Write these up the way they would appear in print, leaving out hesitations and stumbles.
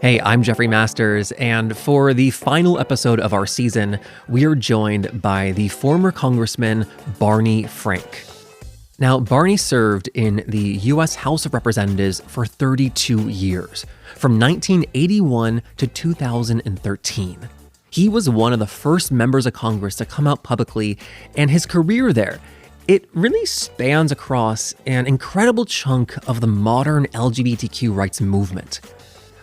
Hey, I'm Jeffrey Masters, and for the final episode of our season, we are joined by the former Congressman Barney Frank. Now, Barney served in the U.S. House of Representatives for 32 years, from 1981 to 2013. He was one of the first members of Congress to come out publicly, and his career there, it really spans across an incredible chunk of the modern LGBTQ rights movement.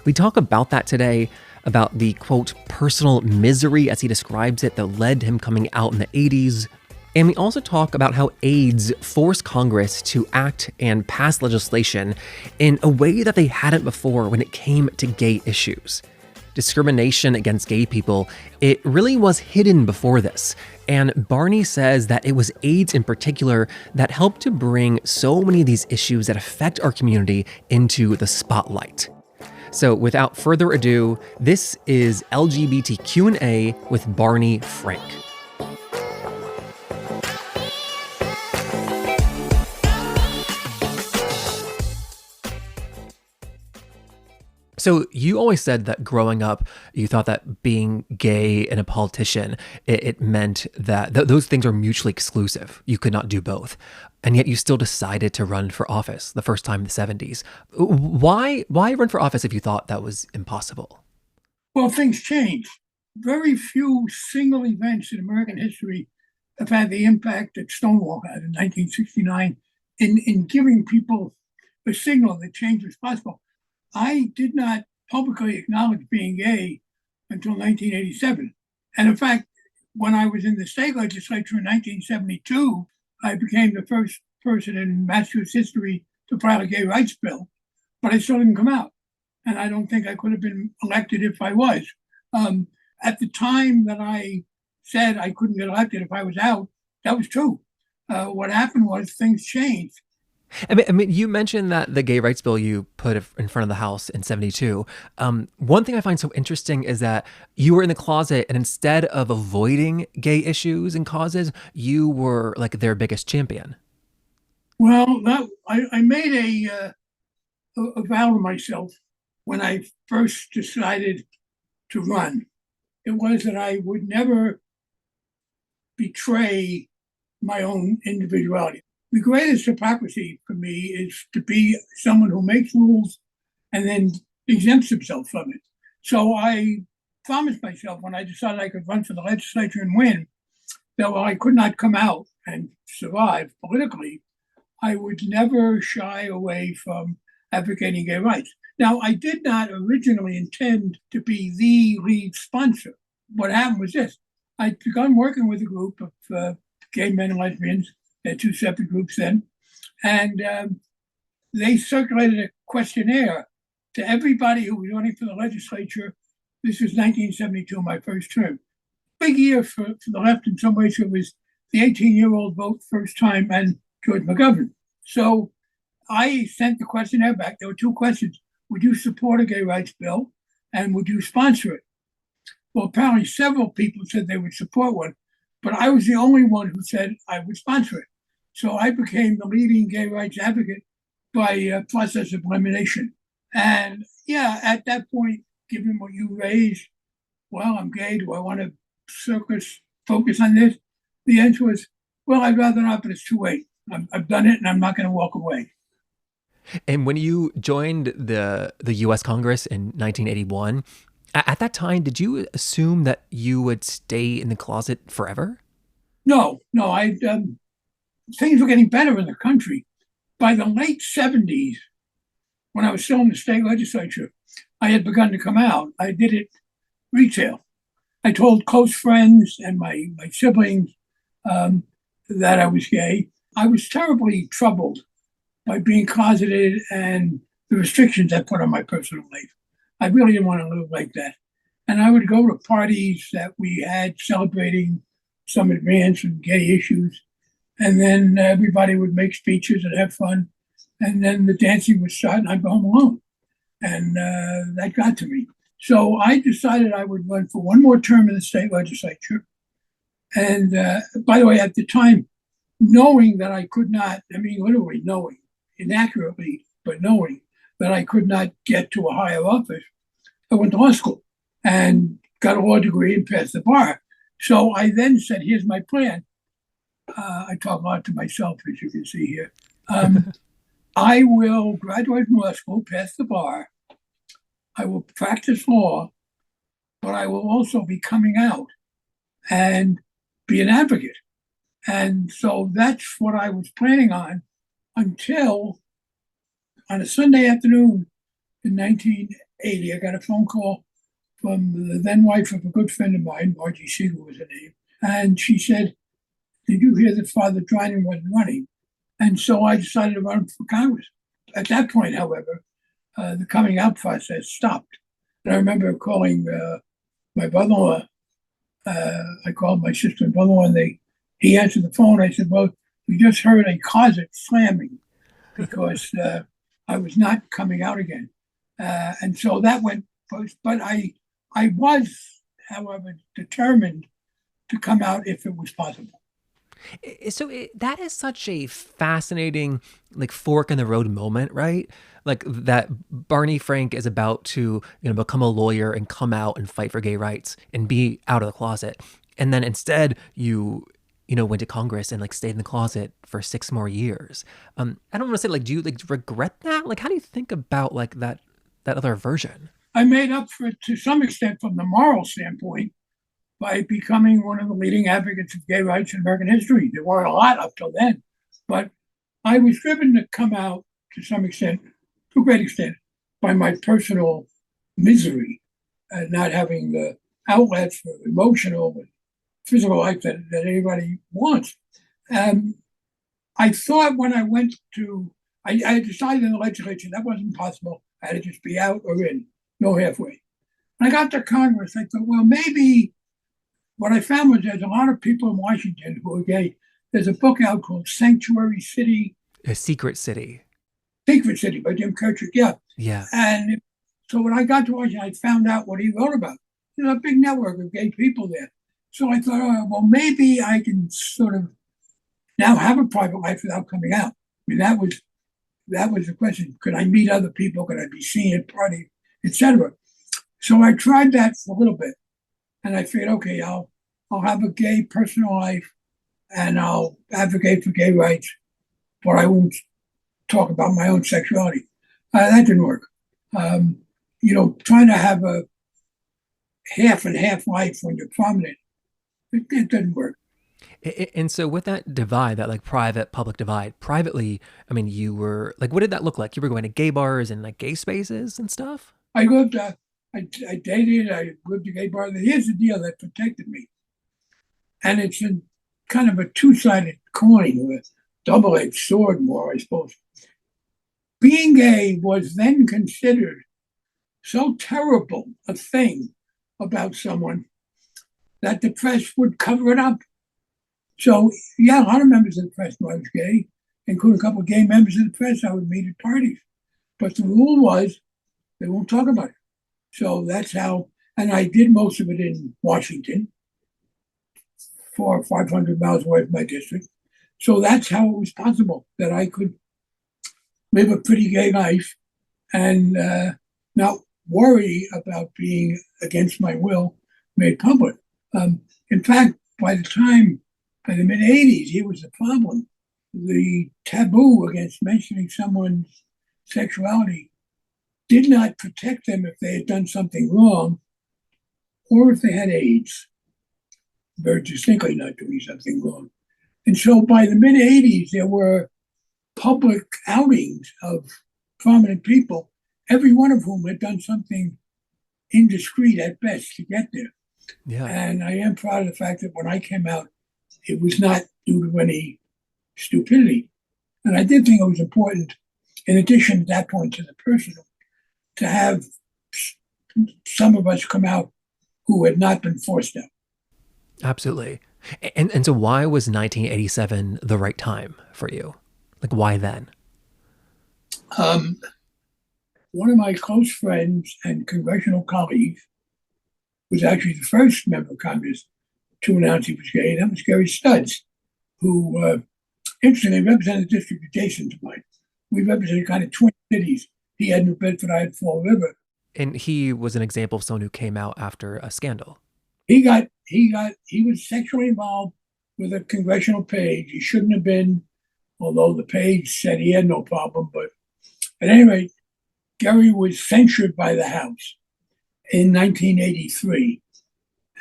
We talk about that today, about the, quote, personal misery, as he describes it, that led to him coming out in the 80s. And we also talk about how AIDS forced Congress to act and pass legislation in a way that they hadn't before when it came to gay issues. Discrimination against gay people, it really was hidden before this. And Barney says that it was AIDS in particular that helped to bring so many of these issues that affect our community into the spotlight. So without further ado, this is LGBTQ&A with Barney Frank. So you always said that growing up, you thought that being gay and a politician, it meant that those things are mutually exclusive. You could not do both. And yet you still decided to run for office the first time in the 70s. Why run for office if you thought that was impossible? Well, things change. Very few single events in American history have had the impact that Stonewall had in 1969 in giving people a signal that change was possible. I did not publicly acknowledge being gay until 1987. And in fact, when I was in the state legislature in 1972, I became the first person in Massachusetts history to file a gay rights bill, but I still didn't come out. And I don't think I could have been elected if I was. At the time that I said I couldn't get elected if I was out, that was true. What happened was things changed. I mean, you mentioned that the gay rights bill you put in front of the House in 72. One thing I find so interesting is that you were in the closet, and instead of avoiding gay issues and causes, you were like their biggest champion. Well, I made a vow to myself when I first decided to run. It was that I would never betray my own individuality. The greatest hypocrisy for me is to be someone who makes rules and then exempts himself from it. So I promised myself when I decided I could run for the legislature and win that while I could not come out and survive politically, I would never shy away from advocating gay rights. Now, I did not originally intend to be the lead sponsor. What happened was this. I'd begun working with a group of gay men and lesbians. They're two separate groups then. And they circulated a questionnaire to everybody who was running for the legislature. This was 1972, my first term. Big year for the left in some ways. It was the 18-year-old vote first time and George McGovern. So I sent the questionnaire back. There were two questions. Would you support a gay rights bill? And would you sponsor it? Well, apparently several people said they would support one, but I was the only one who said I would sponsor it. So I became the leading gay rights advocate by a process of elimination. And yeah, at that point, given what you raised, well, I'm gay. Do I want to focus on this? The answer was, well, I'd rather not, but it's too late. I've done it and I'm not going to walk away. And when you joined the U.S. Congress in 1981, at that time, did you assume that you would stay in the closet forever? No. Things were getting better in the country. By the late 70s, when I was still in the state legislature, I had begun to come out. I did it retail. I told close friends and my siblings that I was gay. I was terribly troubled by being closeted and the restrictions that put on my personal life. I really didn't want to live like that. And I would go to parties that we had celebrating some advance in gay issues. And then everybody would make speeches and have fun. And then the dancing would start and I'd go home alone. And that got to me. So I decided I would run for one more term in the state legislature. And by the way, at the time, knowing that I could not, I mean, literally knowing, inaccurately, but knowing that I could not get to a higher office, I went to law school and got a law degree and passed the bar. So I then said, here's my plan. I talk a lot to myself, as you can see here. I will graduate from law school, pass the bar. I will practice law, but I will also be coming out and be an advocate. And so that's what I was planning on until on a Sunday afternoon in 1980, I got a phone call from the then wife of a good friend of mine, Margie Siegel was her name. And she said, did you hear that Father Drinan wasn't running? And so I decided to run for Congress. At that point, however, the coming out process stopped. And I remember calling my brother-in-law. I called my sister and brother-in-law, and he answered the phone. I said, well, we just heard a closet slamming because I was not coming out again. And so that went first. But I was, however, determined to come out if it was possible. So that is such a fascinating, like, fork in the road moment, right? Like that Barney Frank is about to, become a lawyer and come out and fight for gay rights and be out of the closet. And then instead you went to Congress and like stayed in the closet for 6 more years. I don't want to say, like, do you like regret that? Like, how do you think about like that other version? I made up for it to some extent from the moral standpoint by becoming one of the leading advocates of gay rights in American history. There weren't a lot up till then, but I was driven to come out to some extent, to a great extent, by my personal misery and not having the outlets for emotional and physical life that anybody wants. I thought when I went to, I decided in the legislature that wasn't possible. I had to just be out or in, no halfway. When I got to Congress, I thought, well, maybe what I found was there's a lot of people in Washington who are gay. There's a book out called Sanctuary City. A Secret City. Secret City by James Kirchick, yeah. Yeah. And so when I got to Washington, I found out what he wrote about. There's a big network of gay people there. So I thought, oh, well, maybe I can sort of now have a private life without coming out. I mean, that was the question. Could I meet other people? Could I be seen at parties, etc.? So I tried that for a little bit. And I figured, okay, I'll have a gay personal life and I'll advocate for gay rights, but I won't talk about my own sexuality. That didn't work. Trying to have a half and half life when you're prominent, it didn't work. And so with that divide, that like private public divide, privately, I mean, you were like, what did that look like? You were going to gay bars and like gay spaces and stuff? I lived, I dated, I lived a gay bar. Here's the deal that protected me. And it's kind of a two-sided coin with double-edged sword more, I suppose. Being gay was then considered so terrible a thing about someone that the press would cover it up. So, yeah, a lot of members of the press knew I was gay, including a couple of gay members of the press I would meet at parties. But the rule was they won't talk about it. So that's how, and I did most of it in Washington, 400 or 500 miles away from my district. So that's how it was possible that I could live a pretty gay life and not worry about being against my will made public. In fact, by the mid 80s, here was the problem. The taboo against mentioning someone's sexuality did not protect them if they had done something wrong or if they had AIDS. Very distinctly not doing something wrong. And so by the mid 80s, there were public outings of prominent people, every one of whom had done something indiscreet at best to get there. Yeah. And I am proud of the fact that when I came out, it was not due to any stupidity. And I did think it was important, in addition at that point to the personal, to have some of us come out who had not been forced out. Absolutely. And so why was 1987 the right time for you? Like, why then? One of my close friends and congressional colleagues was actually the first member of Congress to announce he was gay, and that was Gary Studs, who interestingly represented the district adjacent to mine. We represented kind of twin cities. He had New Bedford, I had Fall River. And he was an example of someone who came out after a scandal. He was sexually involved with a congressional page. He shouldn't have been, although the page said he had no problem. But at any rate, Gary was censured by the House in 1983,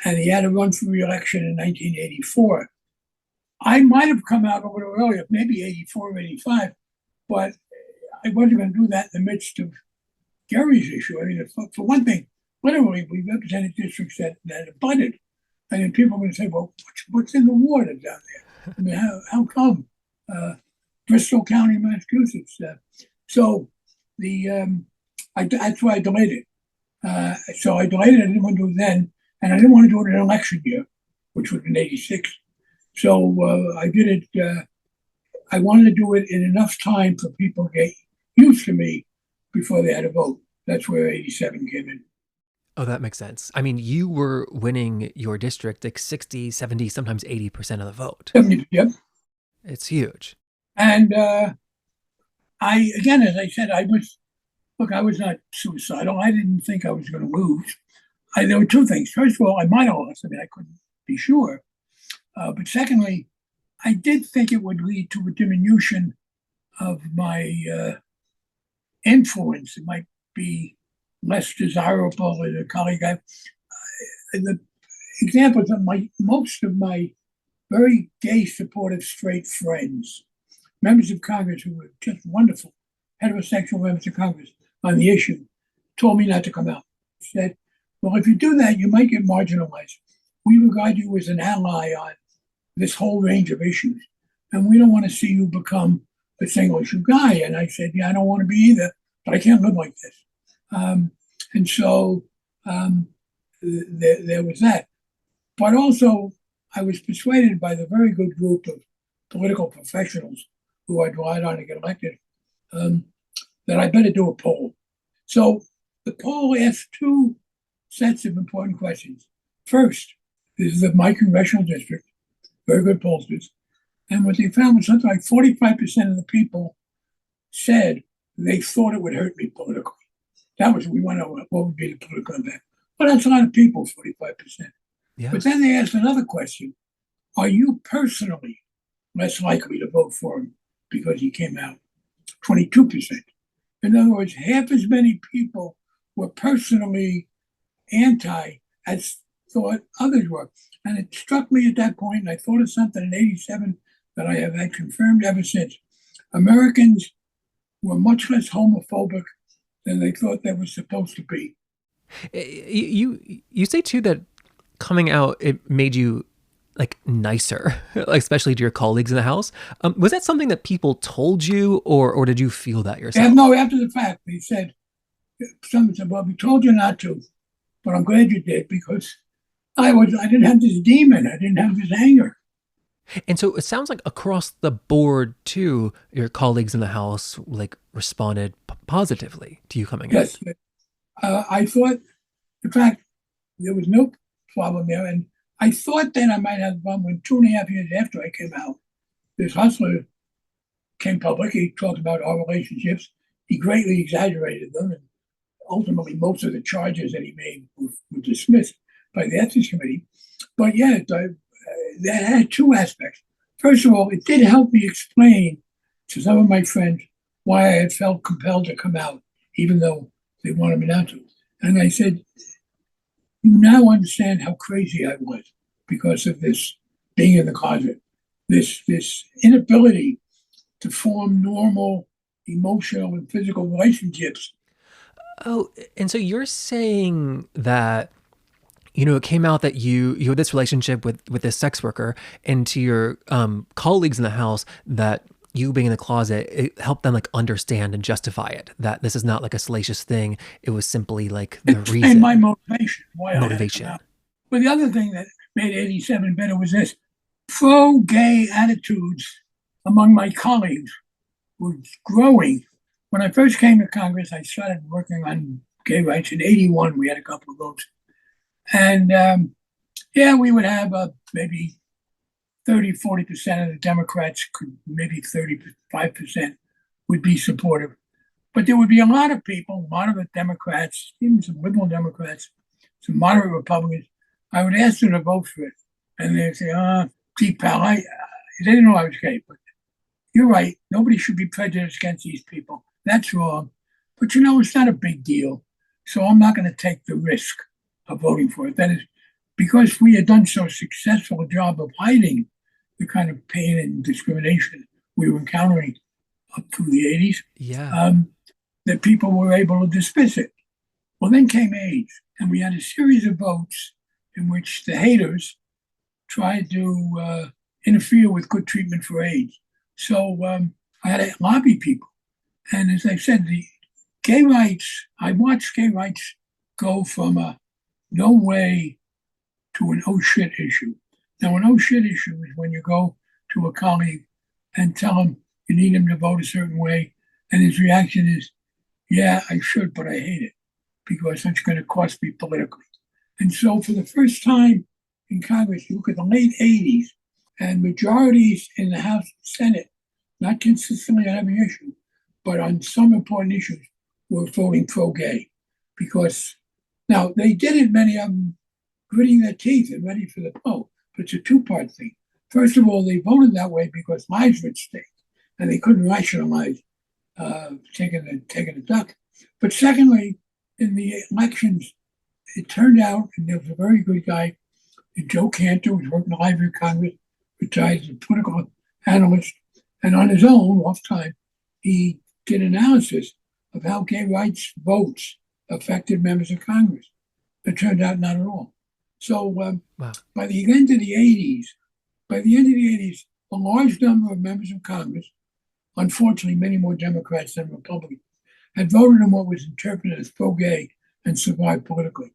and he had to run for re-election in 1984. I might have come out a little earlier, maybe 84 or 85, but I wasn't going to do that in the midst of Gary's issue. I mean, for one thing, literally, we represented districts that abutted. And then people are going to say, well, what's in the water down there? I mean, how come? Bristol County, Massachusetts. So that's why I delayed it. So I delayed it. I didn't want to do it then. And I didn't want to do it in an election year, which was in 86. So I did it. I wanted to do it in enough time for people to get used to me before they had to vote. That's where 87 came in. Oh, that makes sense. I mean, you were winning your district like 60, 70, sometimes 80% of the vote. 70, yep. It's huge. And again, as I said, I was not suicidal. I didn't think I was going to lose. There were two things. First of all, I might have lost. I mean, I couldn't be sure. But secondly, I did think it would lead to a diminution of my influence. It might be less desirable as a colleague. The examples of most of my very gay, supportive, straight friends, members of Congress who were just wonderful, heterosexual members of Congress on the issue, told me not to come out. Said, well, if you do that, you might get marginalized. We regard you as an ally on this whole range of issues, and we don't want to see you become a single issue guy. And I said, yeah, I don't want to be either, but I can't live like this. And so there was that. But also, I was persuaded by the very good group of political professionals who I'd relied on to get elected that I better do a poll. So the poll asked two sets of important questions. First, this is my congressional district, very good pollsters. And what they found was something like 45% of the people said they thought it would hurt me politically. That was, we want to know what would be the political impact. Well, that's a lot of people, 45%. Yeah. But then they asked another question. Are you personally less likely to vote for him because he came out? 22%. In other words, half as many people were personally anti as thought others were. And it struck me at that point, and I thought of something in 87 that I have had confirmed ever since. Americans were much less homophobic than they thought they were supposed to be. You say too that coming out, it made you like nicer, especially to your colleagues in the House. Was that something that people told you, or did you feel that yourself? No, after the fact, they said, someone said, well, we told you not to, but I'm glad you did because I didn't have this demon. I didn't have this anger. And so it sounds like across the board too, your colleagues in the House like responded positively to you coming out. Yes. I thought, in fact, there was no problem there. And I thought then I might have a problem when 2.5 years after I came out, this hustler came public. He talked about our relationships. He greatly exaggerated them. And ultimately, most of the charges that he made were dismissed by the Ethics Committee. But yeah, that had two aspects. First of all, it did help me explain to some of my friends why I had felt compelled to come out, even though they wanted me not to. And I said, you now understand how crazy I was because of this being in the closet, this inability to form normal emotional and physical relationships. Oh, and so you're saying that, it came out that you had this relationship with this sex worker, and to your colleagues in the House, that you being in the closet, it helped them like understand and justify it, that this is not like a salacious thing. It was simply like the reason. And my motivation. Motivation. But the other thing that made 87 better was this pro-gay attitudes among my colleagues were growing. When I first came to Congress, I started working on gay rights. In 81, we had a couple of votes. And we would have maybe 30-40% of the Democrats, maybe 35% would be supportive. But there would be a lot of people, moderate Democrats, even some liberal Democrats, some moderate Republicans. I would ask them to vote for it. And they'd say, gee, pal, they didn't know I was gay, but you're right. Nobody should be prejudiced against these people. That's wrong. But it's not a big deal. So I'm not going to take the risk of voting for it. That is because we had done so successful a job of hiding the kind of pain and discrimination we were encountering up through the 80s. Yeah. That people were able to dismiss it. Well, then came AIDS, and we had a series of votes in which the haters tried to interfere with good treatment for AIDS. So I had to lobby people. And as I said, the gay rights, I watched gay rights go from a no way to an oh shit issue. Now, an oh shit issue is when you go to a colleague and tell him you need him to vote a certain way, and his reaction is, yeah, I should, but I hate it because it's going to cost me politically. And so for the first time in Congress, you look at the late 80s and majorities in the House and Senate, not consistently on every issue, but on some important issues, were voting pro-gay. Because now they did it, many of them gritting their teeth and ready for the vote. But it's a two-part thing. First of all, they voted that way because lives were at stake and they couldn't rationalize taking a duck. But secondly, in the elections, it turned out, and there was a very good guy, Joe Cantor, who was working in the Library of Congress, retired as a political analyst, and on his own, off time, he did analysis of how gay rights votes affected members of Congress. It turned out not at all. So Wow. by the end of the 80s, a large number of members of Congress, unfortunately, many more Democrats than Republicans, had voted in what was interpreted as pro-gay and survived politically.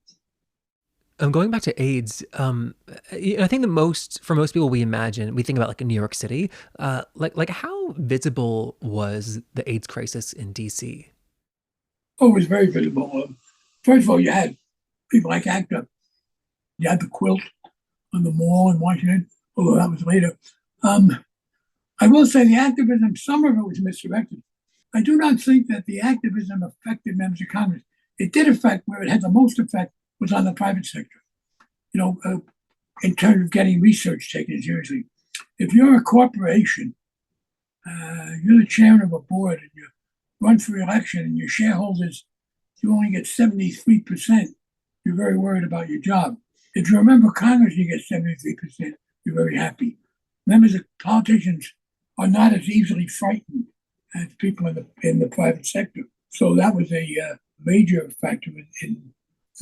Going back to AIDS, I think for most people, we think about like in New York City, like how visible was the AIDS crisis in DC? Oh, it was very visible. First of all, you had people like ACT UP. You had the quilt on the mall in Washington, although that was later. I will say the activism, some of it was misdirected. I do not think that the activism affected members of Congress. It did affect, where it had the most effect was on the private sector, in terms of getting research taken seriously. If you're a corporation, you're the chairman of a board and you run for election and your shareholders, you only get 73%, you're very worried about your job. If you're a member of Congress, you get 73%, you're very happy. Members of politicians are not as easily frightened as people in the private sector. So that was a major factor in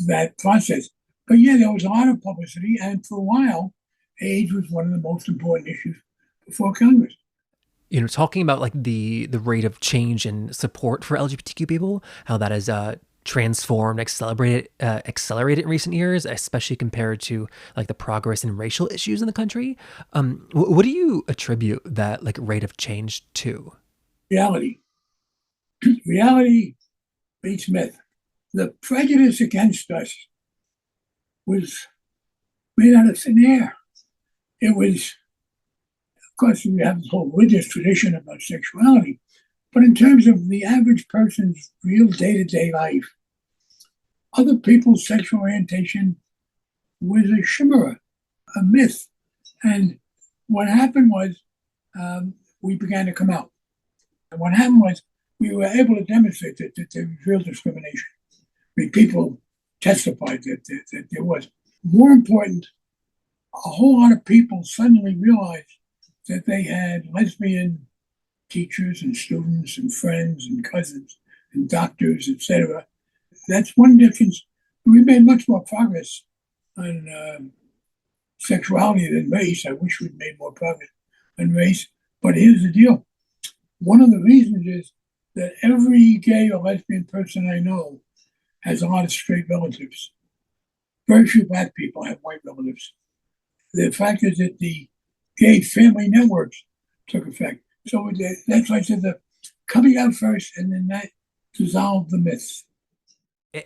that process. But yeah, there was a lot of publicity, and for a while, AIDS was one of the most important issues before Congress. Talking about like the rate of change and support for LGBTQ people, how that has transformed, accelerated in recent years, especially compared to like the progress in racial issues in the country. What do you attribute that like rate of change to? Reality. Reality beats myth. The prejudice against us was made out of thin air. It was, of course, we have this whole religious tradition about sexuality, but in terms of the average person's real day-to-day life, other people's sexual orientation was a chimera, a myth. And what happened was we began to come out. And what happened was we were able to demonstrate that there was real discrimination. I mean, people testified that there was. More important, a whole lot of people suddenly realized that they had lesbian teachers and students and friends and cousins and doctors, etc. That's one difference. We made much more progress on sexuality than race. I wish we'd made more progress on race. But here's the deal. One of the reasons is that every gay or lesbian person I know has a lot of straight relatives. Very few Black people have white relatives. The fact is that the gay family networks took effect. So that's why I said the coming out first, and then that dissolved the myths.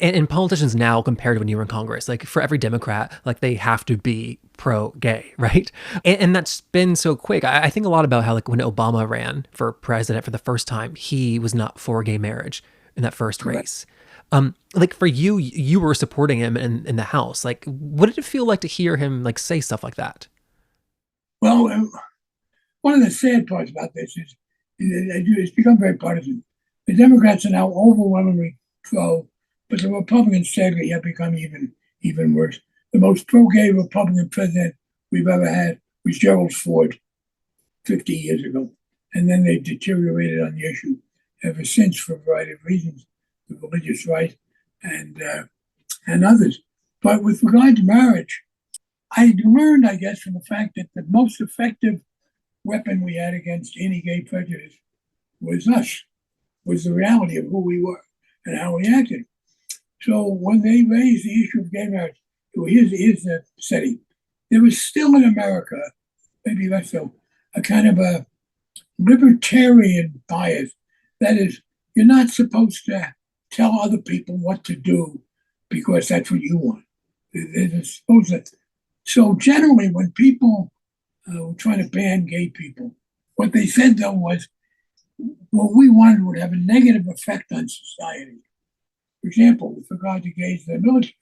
And politicians now, compared to when you were in Congress, like for every Democrat, like they have to be pro-gay, right? And that's been so quick. I think a lot about how like when Obama ran for president for the first time, he was not for gay marriage. in that first Correct. race. Like for you, you were supporting him in the House. Like, what did it feel like to hear him like say stuff like that? Well, one of the sad parts about this is it's become very partisan. The Democrats are now overwhelmingly pro, but the Republicans sadly have become even worse. The most pro-gay Republican president we've ever had was Gerald Ford 50 years ago, and then they've deteriorated on the issue ever since for a variety of reasons, the religious right and and others. But with regard to marriage, I learned, I guess, from the fact that the most effective weapon we had against any gay prejudice was us, was the reality of who we were and how we acted. So when they raised the issue of gay marriage, here's the setting. There was still in America, maybe less so, a kind of a libertarian bias. That is, you're not supposed to tell other people what to do because that's what you want. They're supposed to. So generally, when people were trying to ban gay people, what they said though was what we wanted would have a negative effect on society. For example, with regard to gays in the military,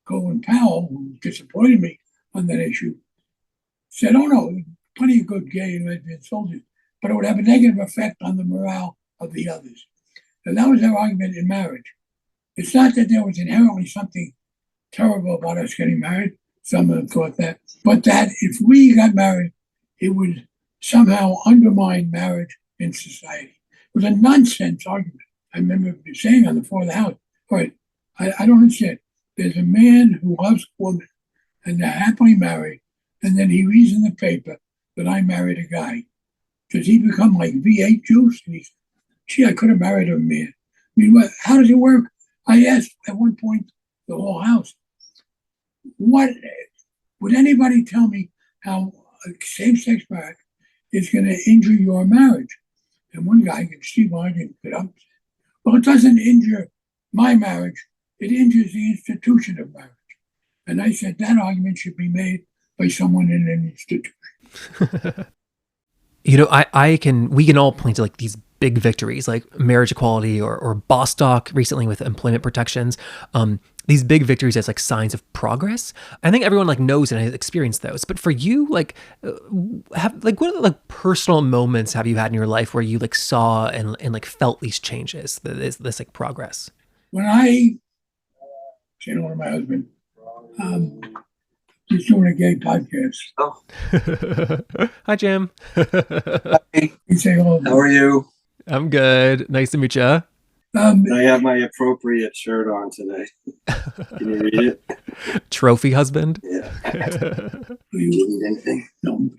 Colin Powell, who disappointed me on that issue, said, "Oh no, plenty of good gay and lesbian soldiers, but it would have a negative effect on the morale of the others." And that was their argument in marriage. It's not that there was inherently something terrible about us getting married. Some of them thought that, but that if we got married, it would somehow undermine marriage in society. It was a nonsense argument. I remember saying on the floor of the House, all right, I don't understand. There's a man who loves a woman and they're happily married, and then he reads in the paper that I married a guy. Does he become like V8 juice? And he said, gee, I could have married a man. I mean, how does it work? I asked at one point the whole House, what would anybody tell me how a same-sex marriage is going to injure your marriage? And one guy, Steve Martin, got up and said, well, it doesn't injure my marriage. It injures the institution of marriage. And I said that argument should be made by someone in an institution. We can all point to like these big victories like marriage equality or Bostock recently with employment protections. These big victories as like signs of progress. I think everyone like knows and has experienced those. But for you, like, what like personal moments have you had in your life where you like saw and like felt these changes, this like progress? When I, one of my husband, he's doing a gay podcast. Oh, hi Jim. Hey, say hello. How are you? I'm good. Nice to meet you. I have my appropriate shirt on today. Can you read it? Trophy husband? Yeah. Do you need anything? No.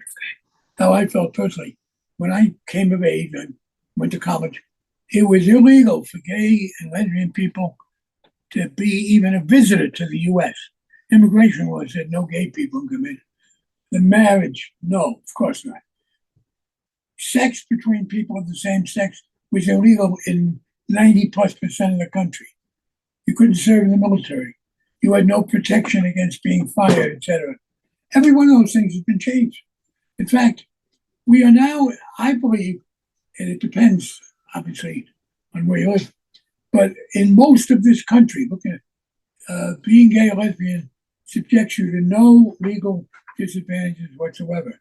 How I felt personally, when I came of age and went to college, it was illegal for gay and lesbian people to be even a visitor to the U.S. Immigration law said no gay people can come in. The marriage, no, of course not. Sex between people of the same sex was illegal in 90+% of the country. You couldn't serve in the military. You had no protection against being fired, etc. Every one of those things has been changed. In fact, we are now, I believe, and it depends, obviously, on where you live, but in most of this country, look at being gay or lesbian subjects you to no legal disadvantages whatsoever.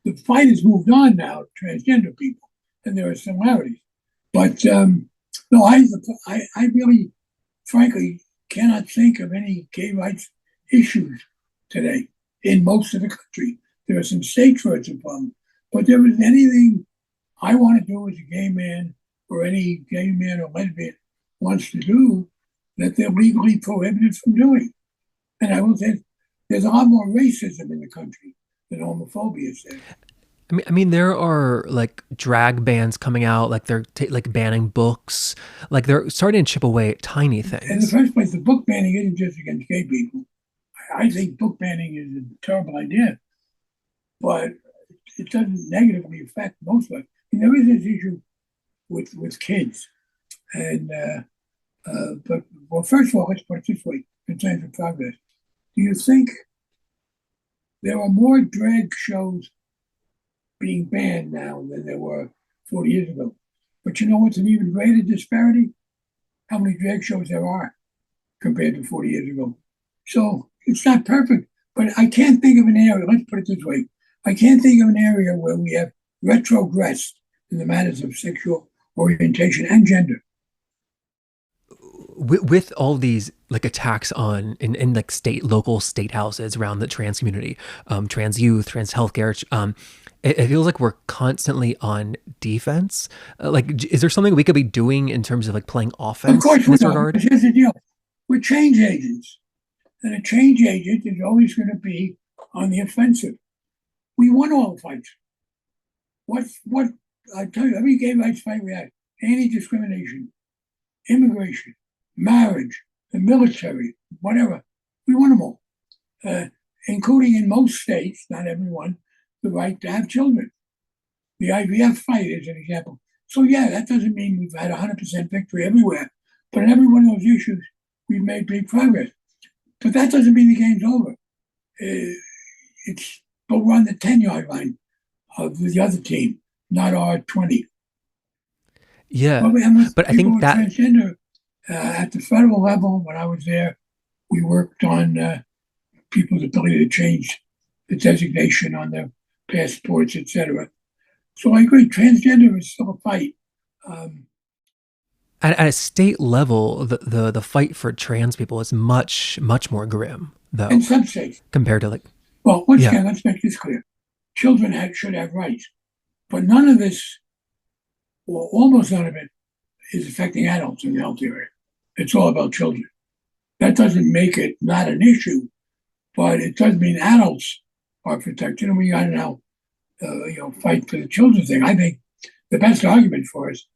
The fight has moved on now to transgender people, and there are similarities. But no, I really, frankly, cannot think of any gay rights issues today in most of the country. There are some states where it's a problem, but there isn't anything I want to do as a gay man or any gay man or lesbian wants to do that they're legally prohibited from doing. And I will say there's a lot more racism in the country than homophobia is there. I mean, there are like drag bans coming out, like they're like banning books, like they're starting to chip away at tiny things. In the first place, the book banning isn't just against gay people. I think book banning is a terrible idea, but it doesn't negatively affect most of us. I mean, there is this issue with kids, and but well, first of all, let's put it this way: in terms of progress, do you think there are more drag shows being banned now than there were 40 years ago? But you know what's an even greater disparity? how many drag shows there are compared to 40 years ago. So it's not perfect, but I can't think of an area, let's put it this way. I can't think of an area where we have retrogressed in the matters of sexual orientation and gender. With all these like attacks on in like local state houses around the trans community, trans youth, trans healthcare, it feels like we're constantly on defense. Is there something we could be doing in terms of like playing offense Of course in this we don't. regard? Here's the deal. We're change agents. And a change agent is always going to be on the offensive. We won all the fights. What I tell you, every gay rights fight we had, anti-discrimination, immigration, marriage, the military, whatever, we won them all. Including in most states, not everyone, the right to have children. The IVF fight is an example. So yeah, that doesn't mean we've had 100% victory everywhere, but in every one of those issues, we've made big progress. But that doesn't mean the game's over. But we're on the 10-yard line of the other team, not our 20. Yeah, but I think that transgender at the federal level, when I was there, we worked on people's ability to change the designation on their passports, etc. So I agree, transgender is still a fight. at a state level, the fight for trans people is much more grim, though, In some states. compared to like Well, once again, let's make this clear. Children should have rights. But none of this, or almost none of it, is affecting adults in the health area. It's all about children. That doesn't make it not an issue, but it does mean adults are protected, and we got to now, fight for the children thing. I think the best argument for us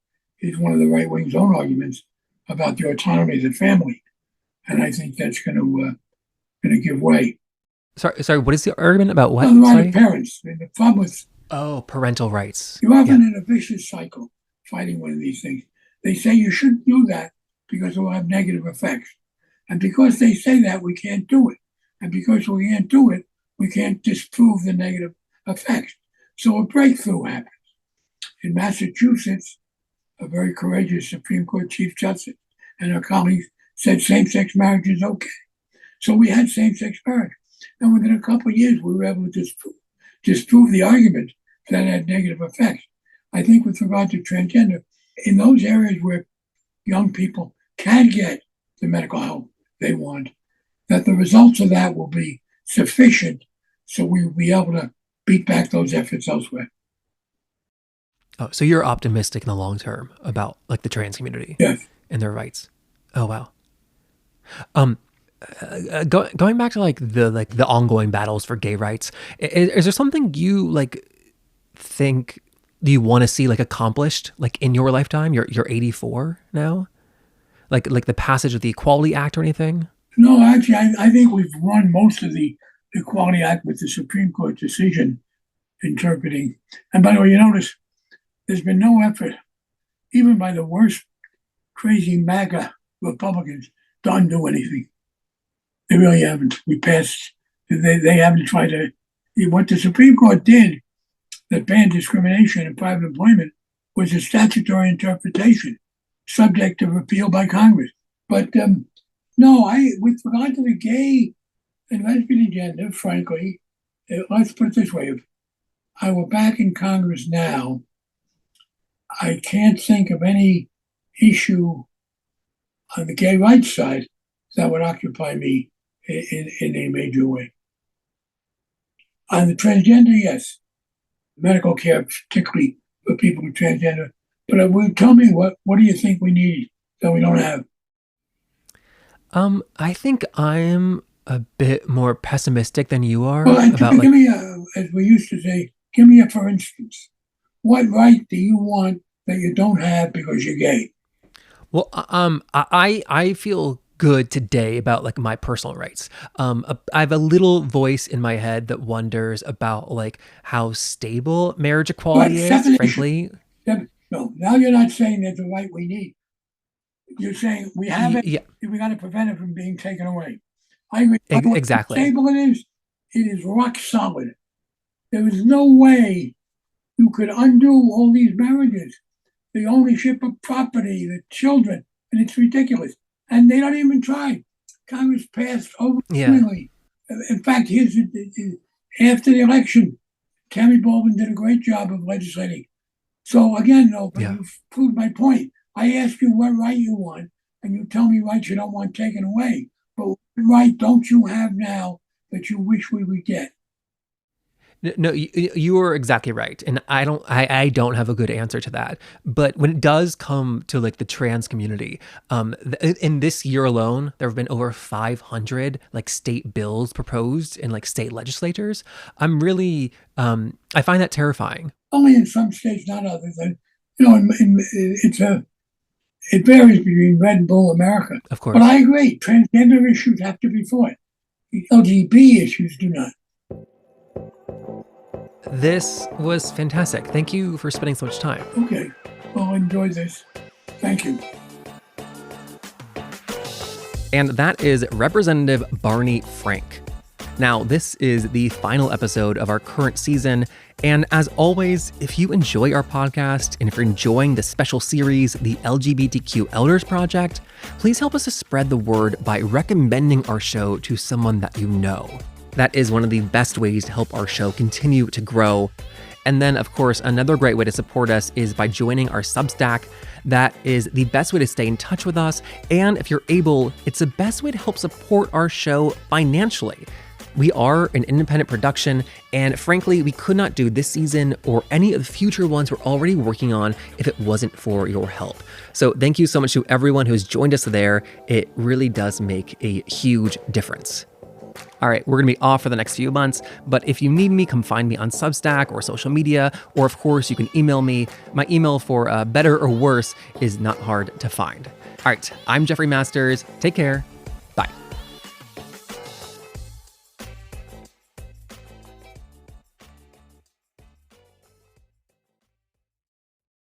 is one of the right wing's own arguments about the autonomy of the family, and I think that's going to give way. Sorry. What is the argument about what? Well, the right Sorry? of parents. And the problem with Parental rights. you're often in a vicious cycle fighting one of these things. They say you shouldn't do that because it will have negative effects. And because they say that, we can't do it. And because we can't do it, we can't disprove the negative effects. So a breakthrough happens. In Massachusetts, a very courageous Supreme Court Chief Justice and her colleagues said same-sex marriage is okay. So we had same-sex marriage. And within a couple of years, we were able to disprove the argument that had negative effects. I think with regard to transgender, in those areas where young people can get the medical help they want, that the results of that will be sufficient so we will be able to beat back those efforts elsewhere. Oh, so you're optimistic in the long term about like the trans community Yes. and their rights. Oh wow. Going back to like the ongoing battles for gay rights, is there something you like think you want to see like accomplished like in your lifetime? You're 84 now, like the passage of the Equality Act or anything? No, actually, I think we've won most of the Equality Act with the Supreme Court decision interpreting. And by the way, you notice there's been no effort, even by the worst crazy MAGA Republicans, to undo anything. They really haven't. We passed, they haven't tried to. What the Supreme Court did that banned discrimination in private employment was a statutory interpretation subject to repeal by Congress. But no, with regard to the gay and lesbian agenda, frankly, let's put it this way. If I were back in Congress now, I can't think of any issue on the gay rights side that would occupy me in a major way. On the transgender, yes. Medical care, particularly for people with transgender. But tell me, what do you think we need that we don't have? I think I'm a bit more pessimistic than you are Well, about give me as we used to say, give me a for instance. What right do you want that you don't have because you're gay? Well, I feel good today about like my personal rights. I have a little voice in my head that wonders about like how stable marriage equality is, frankly. No, now you're not saying that's the right we need. You're saying we have it, Yeah, we got to prevent it from being taken away. I agree. exactly. How stable it is rock solid. There is no way you could undo all these marriages, the ownership of property, the children. and it's ridiculous. And they don't even try. Congress passed overwhelmingly. In fact, after the election, Tammy Baldwin did a great job of legislating. So again, you've proved my point. I ask you what right you want, and you tell me rights you don't want taken away. But what right don't you have now that you wish we would get? No, you are exactly right, and I don't have a good answer to that. But when it does come to like the trans community, in this year alone, there have been over 500 like state bills proposed in like state legislatures. I'm really, I find that terrifying. Only in some states, not others. And it varies between red and blue America. Of course, but I agree. Transgender issues have to be fought. The LGBT issues do not. This was fantastic. Thank you for spending so much time. Okay. Well, enjoy this. Thank you. And that is Representative Barney Frank. Now, this is the final episode of our current season. And as always, if you enjoy our podcast and if you're enjoying the special series, the LGBTQ Elders Project, please help us to spread the word by recommending our show to someone that you know. That is one of the best ways to help our show continue to grow. And then, of course, another great way to support us is by joining our Substack. That is the best way to stay in touch with us. And if you're able, it's the best way to help support our show financially. We are an independent production, and frankly, we could not do this season or any of the future ones we're already working on if it wasn't for your help. So thank you so much to everyone who's joined us there. It really does make a huge difference. All right, we're going to be off for the next few months, but if you need me, come find me on Substack or social media, or of course, you can email me. My email for better or worse is not hard to find. All right, I'm Jeffrey Masters. Take care.